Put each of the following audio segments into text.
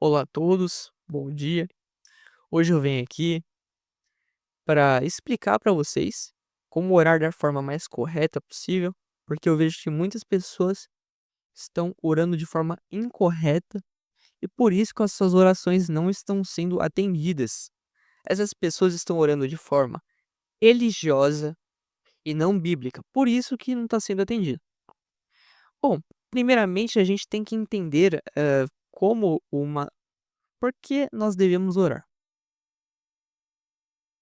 Olá a todos, bom dia. Hoje eu venho aqui para explicar para vocês como orar da forma mais correta possível, porque eu vejo que muitas pessoas estão orando de forma incorreta e por isso que as suas orações não estão sendo atendidas. Essas pessoas estão orando de forma religiosa e não bíblica, por isso que não está sendo atendido. Bom, primeiramente a gente tem que entender por que nós devemos orar.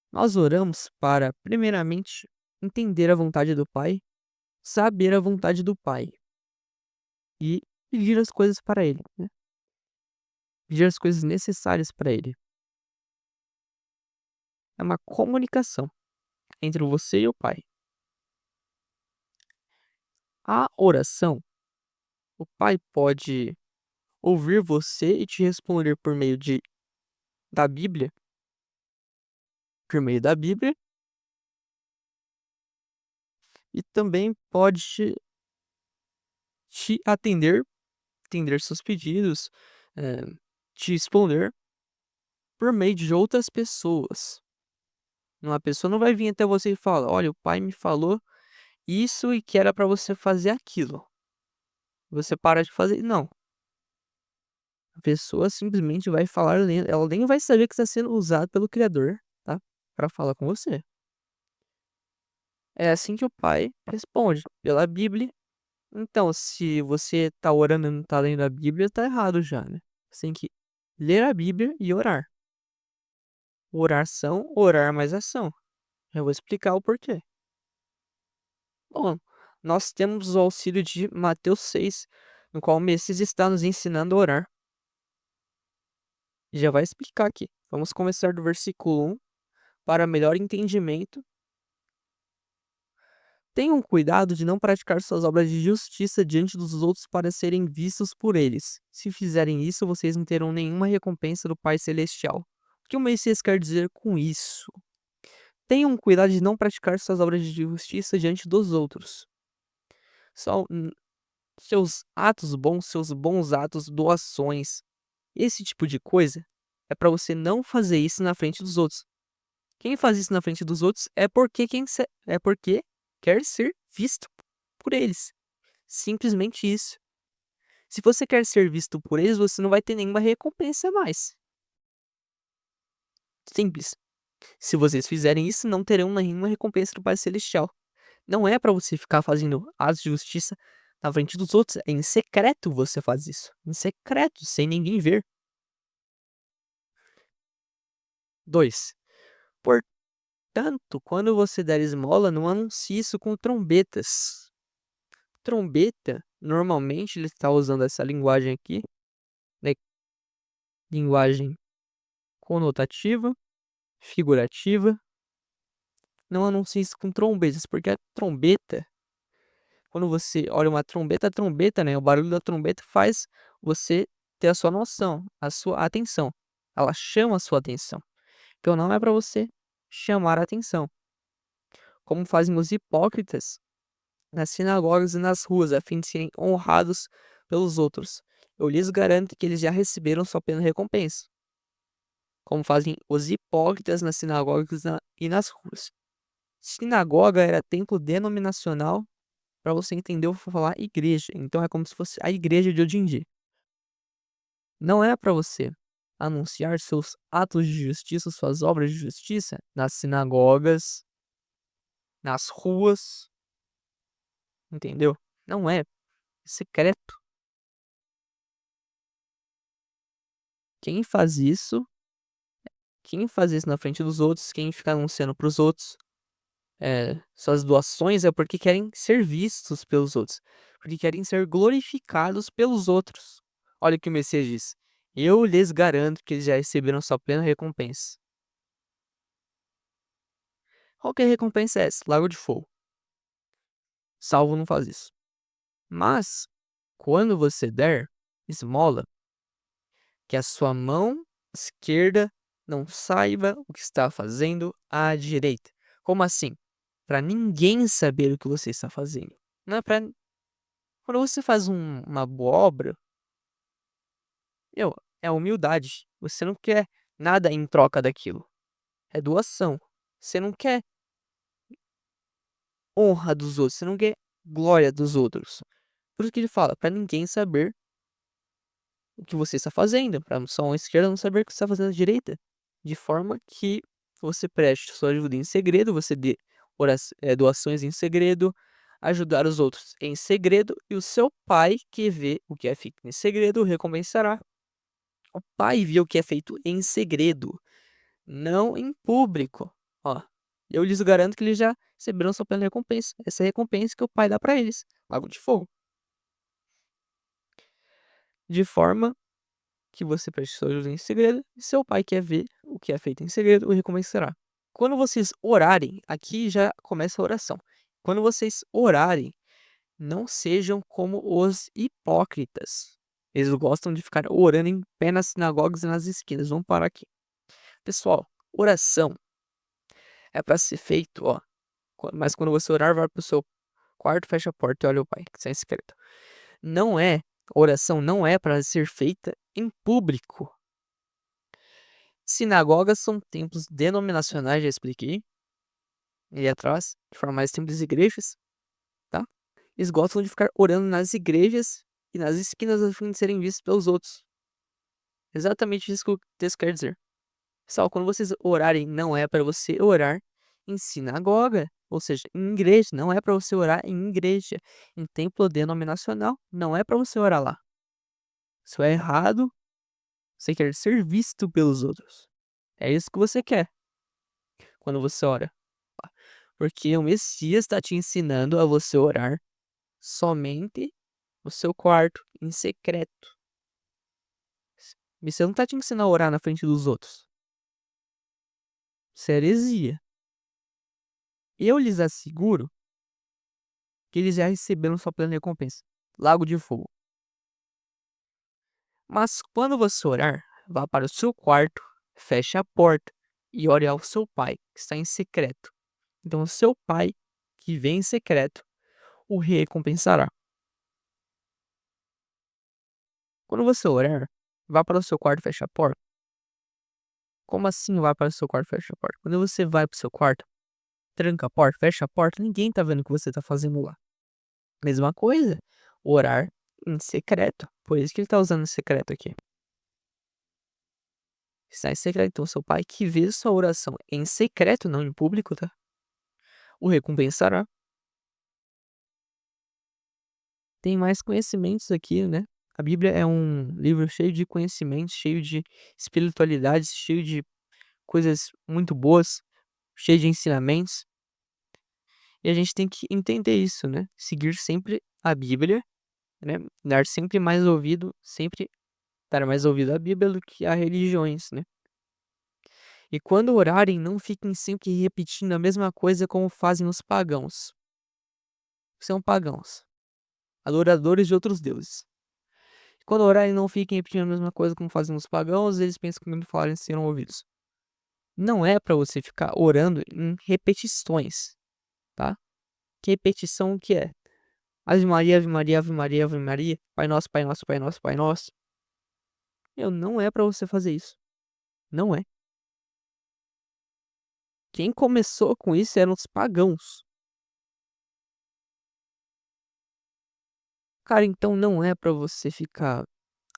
Nós oramos para, primeiramente, entender a vontade do Pai, saber a vontade do Pai e pedir as coisas para Ele, né? Pedir as coisas necessárias para Ele. É uma comunicação entre você e o Pai. A oração, o Pai pode ouvir você e te responder da Bíblia, por meio da Bíblia, e também pode te atender seus pedidos, eh, te responder por meio de outras pessoas. Uma pessoa não vai vir até você e falar: "Olha, o pai me falou isso e que era pra você fazer aquilo. Você para de fazer". Não, a pessoa simplesmente vai falar, ela nem vai saber que está sendo usado pelo criador, tá, pra falar com você. É assim que o pai responde, pela Bíblia. Então, se você tá orando e não tá lendo a Bíblia, tá errado já, né. Você tem que ler a Bíblia e orar. Oração, orar mais ação. Eu vou explicar o porquê. Bom, nós temos o auxílio de Mateus 6, no qual o Messias está nos ensinando a orar. E já vai explicar aqui. Vamos começar do versículo 1 para melhor entendimento. Tenham cuidado de não praticar suas obras de justiça diante dos outros para serem vistos por eles. Se fizerem isso, vocês não terão nenhuma recompensa do Pai Celestial. O que o Messias quer dizer com isso? Tenham cuidado de não praticar suas obras de justiça diante dos outros. Só seus atos bons, seus bons atos, doações, esse tipo de coisa, é pra você não fazer isso na frente dos outros. Quem faz isso na frente dos outros é porque quer ser visto por eles. Simplesmente isso. Se você quer ser visto por eles, você não vai ter nenhuma recompensa a mais. Simples. Se vocês fizerem isso, não terão nenhuma recompensa do Pai Celestial. Não é pra você ficar fazendo atos de justiça na frente dos outros. É em secreto você faz isso. Em secreto, sem ninguém ver. 2. Portanto, quando você der esmola, não anuncie isso com trombetas. Trombeta, normalmente ele está usando essa linguagem aqui, né? Linguagem conotativa, figurativa. Não anuncie isso com trombetas, porque a trombeta, quando você olha uma trombeta, a trombeta, né? O barulho da trombeta faz você ter a sua noção, a sua atenção. Ela chama a sua atenção. Então não é para você chamar a atenção, como fazem os hipócritas nas sinagogas e nas ruas, a fim de serem honrados pelos outros. Eu lhes garanto que eles já receberam sua plena recompensa, como fazem os hipócritas nas sinagogas e nas ruas. Sinagoga era templo denominacional, para você entender, eu vou falar igreja. Então é como se fosse a igreja de hoje em dia. Não é para você anunciar seus atos de justiça, suas obras de justiça nas sinagogas, nas ruas, entendeu? Não é secreto. Quem faz isso Quem faz isso na frente dos outros, quem fica anunciando para os outros, suas doações é porque querem ser vistos pelos outros, porque querem ser glorificados pelos outros. Olha o que o Messias diz: "Eu lhes garanto que eles já receberam sua plena recompensa". Qual que é a recompensa é essa? Lago de fogo. Salvo não faz isso. Mas, quando você der esmola, que a sua mão esquerda não saiba o que está fazendo à direita. Como assim? Para ninguém saber o que você está fazendo. Não é para quando você faz uma boa obra, é humildade. Você não quer nada em troca daquilo. É doação. Você não quer honra dos outros, você não quer glória dos outros. Por isso que ele fala, para ninguém saber o que você está fazendo, para só a esquerda não saber o que você está fazendo à direita. De forma que você preste sua ajuda em segredo, você dê doações em segredo, ajudar os outros em segredo, e o seu pai, que vê o que é feito em segredo, o recompensará. O pai vê o que é feito em segredo, não em público. Ó, eu lhes garanto que eles já receberam sua plena recompensa. Essa é a recompensa que o pai dá para eles, lago de fogo. De forma que você preste sua ajuda em segredo, e seu pai quer ver o que é feito em segredo, o recompensará. Quando vocês orarem, aqui já começa a oração. Quando vocês orarem, não sejam como os hipócritas. Eles gostam de ficar orando em pé nas sinagogas e nas esquinas. Vamos parar aqui. Pessoal, oração é para ser feito, ó. Mas quando você orar, vai pro seu quarto, fecha a porta e olha o pai, que está em secreto. Não é, oração não é para ser feita em público. Sinagogas são templos denominacionais, já expliquei. Ali atrás, de forma mais simples, igrejas, tá? Eles gostam de ficar orando nas igrejas e nas esquinas a fim de serem vistos pelos outros. Exatamente isso que o texto quer dizer. Pessoal, quando vocês orarem, não é para você orar em sinagoga, ou seja, em igreja. Não é para você orar em igreja, em templo denominacional. Não é para você orar lá. Isso é errado. Você quer ser visto pelos outros. É isso que você quer quando você ora. Porque o Messias está te ensinando a você orar somente no seu quarto, em secreto. O Messias não está te ensinando a orar na frente dos outros. Isso é heresia. Eu lhes asseguro que eles já receberam sua plena recompensa. Lago de fogo. Mas quando você orar, vá para o seu quarto, feche a porta e ore ao seu pai, que está em secreto. Então, o seu pai, que vem em secreto, o recompensará. Quando você orar, vá para o seu quarto e feche a porta. Como assim vá para o seu quarto e feche a porta? Quando você vai para o seu quarto, tranca a porta, fecha a porta, ninguém tá vendo o que você tá fazendo lá. Mesma coisa, orar em secreto. Por isso que ele tá usando secreto aqui. Está em secreto, então seu pai que vê sua oração em secreto, não em público, tá? O recompensará. Tem mais conhecimentos aqui, né? A Bíblia é um livro cheio de conhecimentos, cheio de espiritualidades, cheio de coisas muito boas, cheio de ensinamentos. E a gente tem que entender isso, né? Seguir sempre a Bíblia, né? Dar sempre mais ouvido, sempre dar mais ouvido à Bíblia do que a religiões, né? E quando orarem, não fiquem sempre repetindo a mesma coisa como fazem os pagãos. São pagãos, adoradores de outros deuses. Quando orarem, não fiquem repetindo a mesma coisa como fazem os pagãos, eles pensam que quando falarem serão ouvidos. Não é para você ficar orando em repetições, tá? Que repetição o que é? Ave Maria, Ave Maria, Ave Maria, Ave Maria, Pai Nosso, Pai Nosso, Pai Nosso, Pai Nosso. Não é para você fazer isso. Não é. Quem começou com isso eram os pagãos. Cara, então não é pra você ficar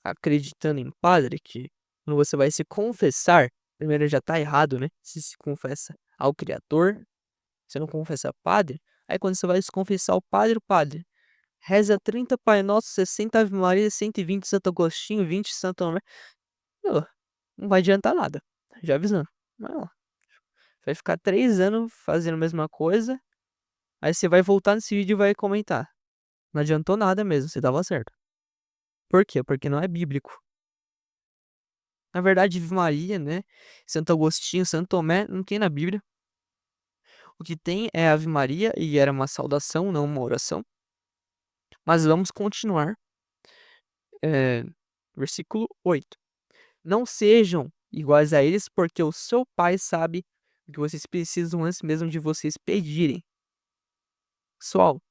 acreditando em padre que quando você vai se confessar, primeiro já tá errado, né? Se confessa ao Criador, você não confessa a padre. Aí quando você vai se confessar ao padre, o padre reza 30 Pai Nosso, 60 Ave Maria, 120 Santo Agostinho, 20 Santo Tomé. Meu, não vai adiantar nada. Já avisando. Não. Vai ficar 3 anos fazendo a mesma coisa. Aí você vai voltar nesse vídeo e vai comentar. Não adiantou nada mesmo, você tava certo. Por quê? Porque não é bíblico. Na verdade, Ave Maria, né? Santo Agostinho, Santo Tomé, não tem na Bíblia. O que tem é Ave Maria e era uma saudação, não uma oração. Mas vamos continuar. É, versículo 8. Não sejam iguais a eles, porque o seu pai sabe o que vocês precisam antes mesmo de vocês pedirem. Pessoal,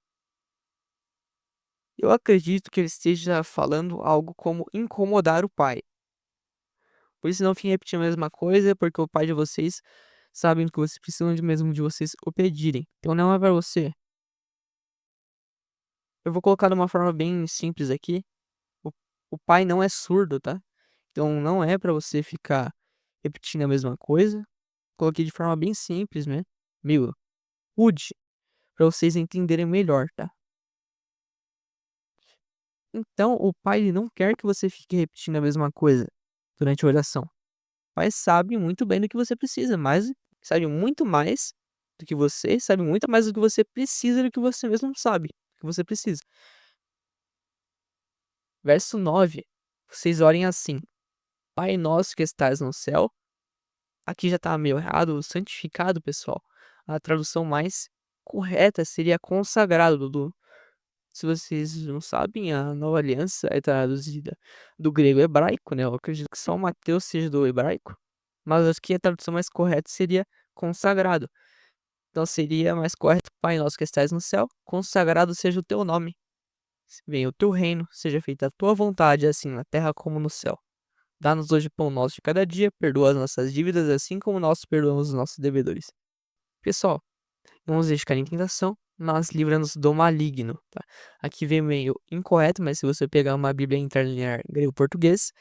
eu acredito que ele esteja falando algo como incomodar o pai. Por isso não fiquem repetindo a mesma coisa, porque o pai de vocês sabe o que vocês precisam de mesmo de vocês o pedirem. Então não é pra você. Eu vou colocar de uma forma bem simples aqui. O, o pai não é surdo, tá? Então não é pra você ficar repetindo a mesma coisa. Coloquei de forma bem simples, né? Meio rude, pra vocês entenderem melhor, tá? Então, o pai ele não quer que você fique repetindo a mesma coisa durante a oração. O pai sabe muito bem do que você precisa, mas sabe muito mais do que você, sabe muito mais do que você precisa do que você mesmo sabe que você precisa. Verso 9, vocês orem assim: Pai nosso que estás no céu. Aqui já tá meio errado, santificado, pessoal. A tradução mais correta seria consagrado, Dudu. Se vocês não sabem, a Nova Aliança é traduzida do grego hebraico, né? Eu acredito que só o Mateus seja do hebraico. Mas acho que a tradução mais correta seria consagrado. Então seria mais correto: Pai nosso que estais no céu, consagrado seja o teu nome. Venha o teu reino, seja feita a tua vontade, assim na terra como no céu. Dá-nos hoje o pão nosso de cada dia, perdoa as nossas dívidas, assim como nós perdoamos os nossos devedores. Pessoal, não nos deixe cair em tentação, mas livra-nos do maligno, tá? Aqui vem meio incorreto, mas se você pegar uma Bíblia interlinear grego-português,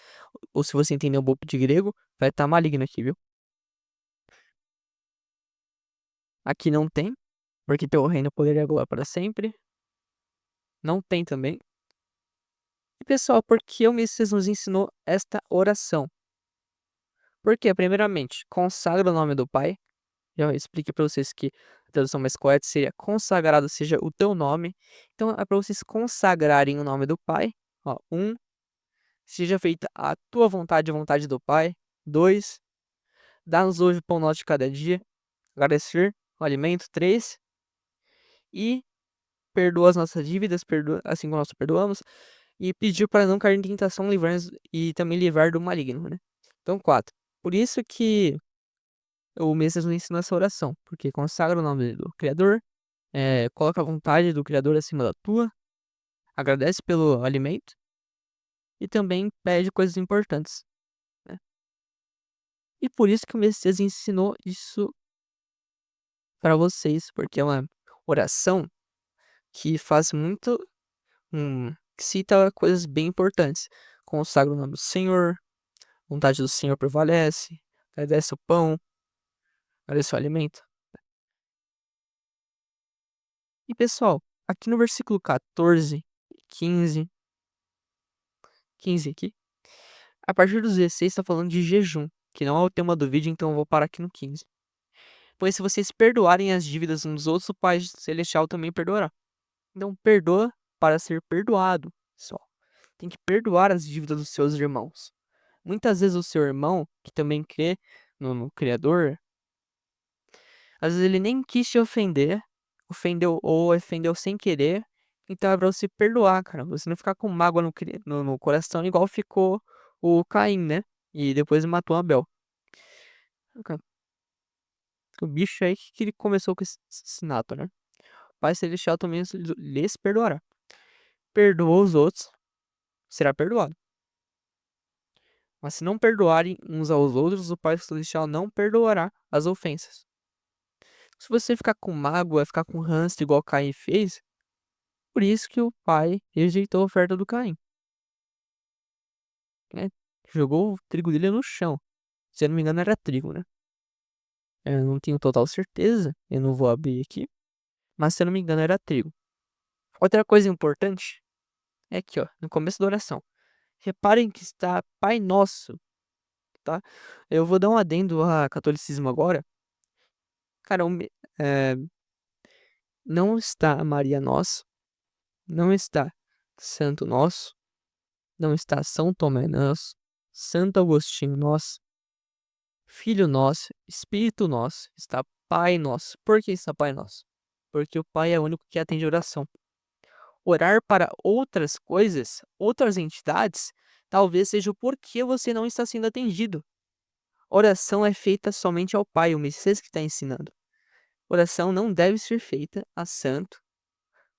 ou se você entender um pouco de grego, vai estar maligno aqui, viu? Aqui não tem, porque teu reino, poder e a glória para sempre. Não tem também. E pessoal, por que o Messias nos ensinou esta oração? Porque, primeiramente, consagra o nome do Pai. Já expliquei para vocês que a tradução mais correta seria consagrado seja o teu nome. Então é para vocês consagrarem o nome do Pai. Ó, seja feita a tua vontade, a vontade do Pai. 2, dá-nos hoje o pão nosso de cada dia. Agradecer o alimento. 3, e perdoa as nossas dívidas, perdoa, assim como nós perdoamos. E pediu para não cair em tentação, livrar e também livrar do maligno, né? Então, 4. Por isso que o Messias nos ensina essa oração, porque consagra o nome do Criador, coloca a vontade do Criador acima da tua, agradece pelo alimento e também pede coisas importantes, né? E por isso que o Messias ensinou isso para vocês, porque é uma oração que faz muito, que cita coisas bem importantes. Consagra o nome do Senhor, a vontade do Senhor prevalece, agradece o pão, agradece o alimento. E pessoal, aqui no versículo 14, 15, 15 aqui, a partir dos 16 está falando de jejum, que não é o tema do vídeo, então eu vou parar aqui no 15. Pois se vocês perdoarem as dívidas uns dos outros, o Pai Celestial também perdoará. Então perdoa para ser perdoado, pessoal. Tem que perdoar as dívidas dos seus irmãos. Muitas vezes o seu irmão, que também crê no Criador, às vezes ele nem quis te ofender, ofendeu ou ofendeu sem querer. Então é pra você perdoar, cara. Você não ficar com mágoa no coração, igual ficou o Caim, né? E depois matou Abel. Cara, o bicho aí que ele começou com esse assassinato, né? O Pai Celestial também lhes perdoará. Perdoa os outros, será perdoado. Mas se não perdoarem uns aos outros, o Pai Celestial não perdoará as ofensas. Se você ficar com mágoa, ficar com ranço, igual Caim fez, por isso que o pai rejeitou a oferta do Caim, né? Jogou o trigo dele no chão. Se eu não me engano, era trigo, né? Eu não tenho total certeza, eu não vou abrir aqui. Mas se eu não me engano, era trigo. Outra coisa importante é aqui, ó, no começo da oração. Reparem que está Pai Nosso, tá? Eu vou dar um adendo a catolicismo agora. Cara, não está Maria Nosso, não está Santo Nosso, não está São Tomé Nosso, Santo Agostinho Nosso, Filho Nosso, Espírito Nosso, está Pai Nosso. Por que está Pai Nosso? Porque o Pai é o único que atende oração. Orar para outras coisas, outras entidades, talvez seja o porquê você não está sendo atendido. Oração é feita somente ao Pai, o Messias que está ensinando. Oração não deve ser feita a santo,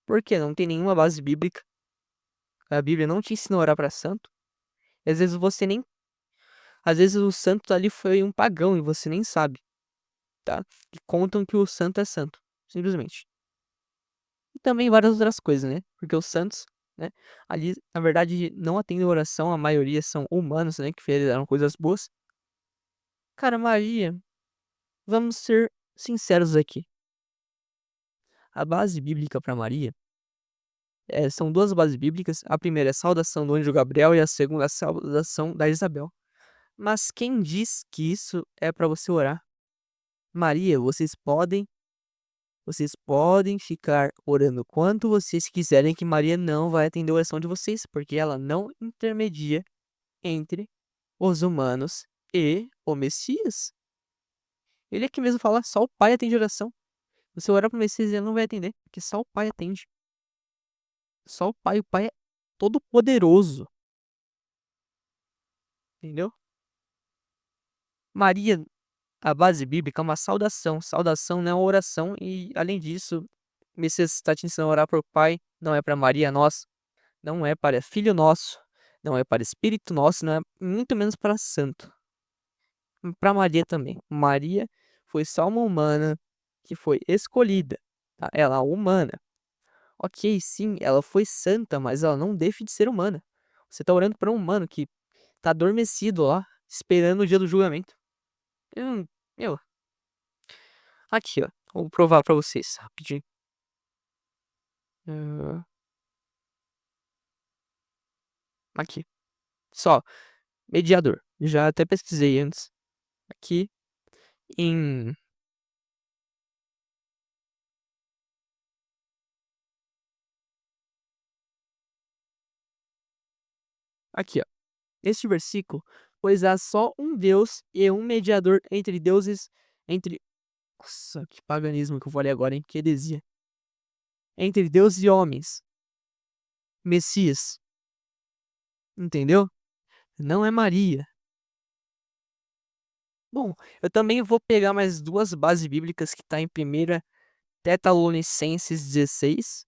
porque não tem nenhuma base bíblica. A Bíblia não te ensina a orar para santo. Às vezes você nem Às vezes o santo ali foi um pagão e você nem sabe, tá? E contam que o santo é santo, simplesmente. E também várias outras coisas, né? Porque os santos, né, ali, na verdade, não atendem oração, a maioria são humanos, né, que fizeram coisas boas. Cara, Maria, vamos ser sinceros aqui. A base bíblica para Maria são duas bases bíblicas. A primeira é a saudação do anjo Gabriel e a segunda é a saudação da Isabel. Mas quem diz que isso é para você orar? Maria, vocês podem ficar orando quanto vocês quiserem que Maria não vai atender a oração de vocês, porque ela não intermedia entre os humanos e o Messias. Ele aqui mesmo fala, só o Pai atende oração. Você orar pro Messias, ele não vai atender, porque só o Pai atende. Só o Pai é todo poderoso, entendeu? Maria, a base bíblica é uma saudação. Saudação não é uma oração e, além disso, o Messias está te ensinando a orar pro Pai, não é para Maria, nós, não é para Filho nosso, não é para Espírito nosso, não é muito menos para Santo. Para Maria também. Maria foi só uma humana que foi escolhida, tá? Ela é humana. Ok, sim, ela foi santa, mas ela não deixa de ser humana. Você tá orando para um humano que tá adormecido lá, esperando o dia do julgamento. Meu, aqui, ó. Vou provar pra vocês rapidinho. Ah, aqui. Só, mediador. Já até pesquisei antes. Aqui em. Aqui, ó. Este versículo, pois há só um Deus e um mediador entre deuses. Entre. Nossa, que paganismo que eu falei agora, hein? Que heresia. Entre Deus e homens. Messias. Entendeu? Não é Maria. Bom, eu também vou pegar mais duas bases bíblicas que tá em 1 Tessalonicenses 16.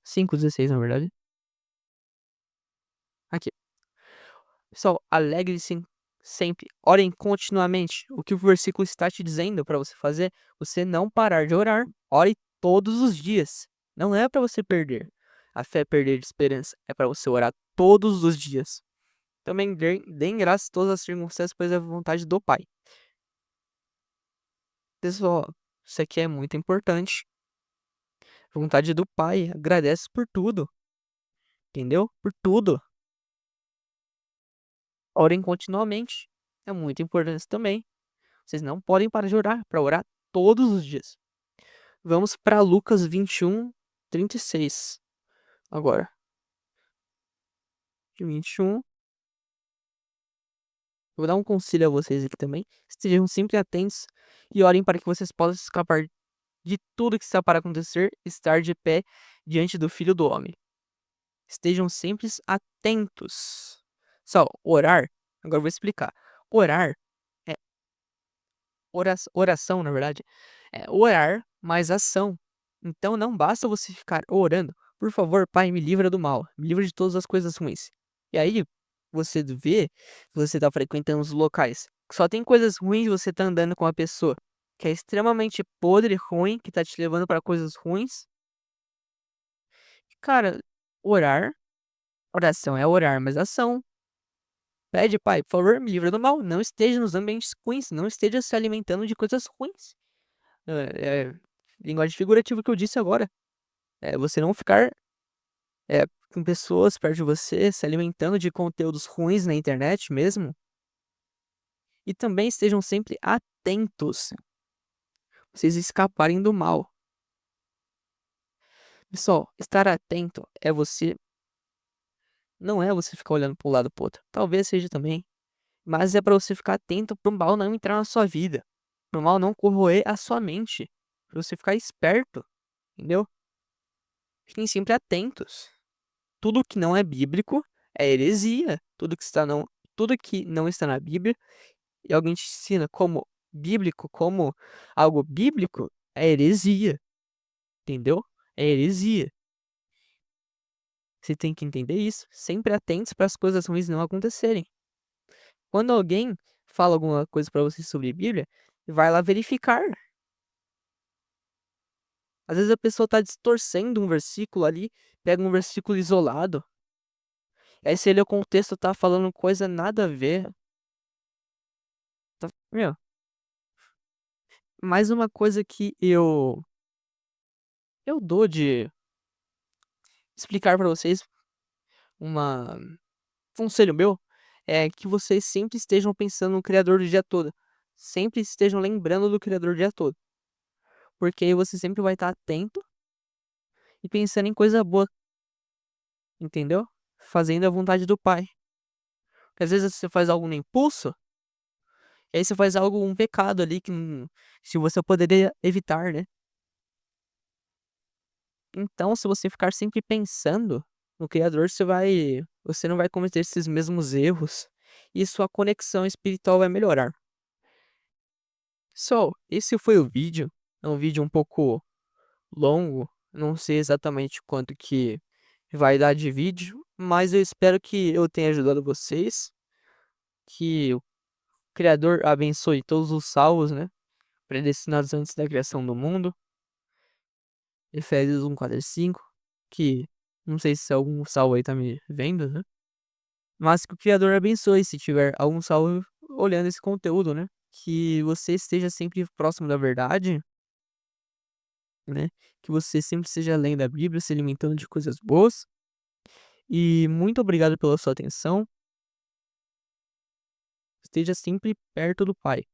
5:16, na verdade. Aqui. Pessoal, alegre-se sempre. Orem continuamente. O que o versículo está te dizendo para você fazer? Você não parar de orar. Ore todos os dias. Não é para você perder. A fé é perder de esperança. É para você orar todos os dias. Também deem graças a todas as circunstâncias, pois é a vontade do Pai. Pessoal, isso aqui é muito importante. A vontade do Pai. Agradece por tudo. Entendeu? Por tudo. Orem continuamente. É muito importante também. Vocês não podem parar de orar, para orar todos os dias. Vamos para Lucas 21:36. Agora. 21. Vou dar um conselho a vocês aqui também. Estejam sempre atentos e orem para que vocês possam escapar de tudo que está para acontecer e estar de pé diante do Filho do Homem. Estejam sempre atentos. Só, orar. Agora eu vou explicar. Orar é oração, na verdade, é orar mais ação. Então não basta você ficar orando, por favor, Pai, me livra do mal, me livra de todas as coisas ruins. E aí você vê que você tá frequentando os locais que só tem coisas ruins, você tá andando com uma pessoa que é extremamente podre, ruim, que tá te levando para coisas ruins. Cara, orar, oração é orar mais ação. Pede, Pai, por favor, me livra do mal. Não esteja nos ambientes ruins, não esteja se alimentando de coisas ruins. É linguagem figurativa que eu disse agora. É você não ficar com pessoas perto de você se alimentando de conteúdos ruins na internet mesmo. E também estejam sempre atentos. Vocês escaparem do mal. Pessoal, estar atento é você. Não é você ficar olhando para um lado pro outro. Talvez seja também. Mas é para você ficar atento pro mal não entrar na sua vida. Pro mal não corroer a sua mente. Pra você ficar esperto. Entendeu? Fiquem sempre atentos. Tudo que não é bíblico é heresia. Tudo que não está na Bíblia e alguém te ensina como bíblico, como algo bíblico, é heresia. Entendeu? É heresia. Você tem que entender isso, sempre atentos para as coisas ruins não acontecerem. Quando alguém fala alguma coisa para você sobre Bíblia, vai lá verificar. Às vezes a pessoa tá distorcendo um versículo ali, pega um versículo isolado, aí você lê o contexto, tá falando coisa nada a ver. Meu, mais uma coisa que eu dou de explicar pra vocês, uma conselho meu, é que vocês sempre estejam pensando no criador do dia todo. Sempre estejam lembrando do criador do dia todo, porque aí você sempre vai estar atento e pensando em coisa boa, entendeu? Fazendo a vontade do pai. Porque às vezes você faz algo no impulso, e aí você faz algo, um pecado ali que se você poderia evitar, né? Então, se você ficar sempre pensando no criador, você não vai cometer esses mesmos erros e sua conexão espiritual vai melhorar. Esse foi o vídeo. É um vídeo um pouco longo, não sei exatamente quanto que vai dar de vídeo, mas eu espero que eu tenha ajudado vocês, que o criador abençoe todos os salvos, né, predestinados antes da criação do mundo. Efésios 1:4-5, que não sei se algum salvo aí tá me vendo, né? Mas que o Criador abençoe se tiver algum salvo olhando esse conteúdo, né? Que você esteja sempre próximo da verdade, né? Que você sempre esteja lendo a Bíblia, se alimentando de coisas boas. E muito obrigado pela sua atenção. Esteja sempre perto do Pai.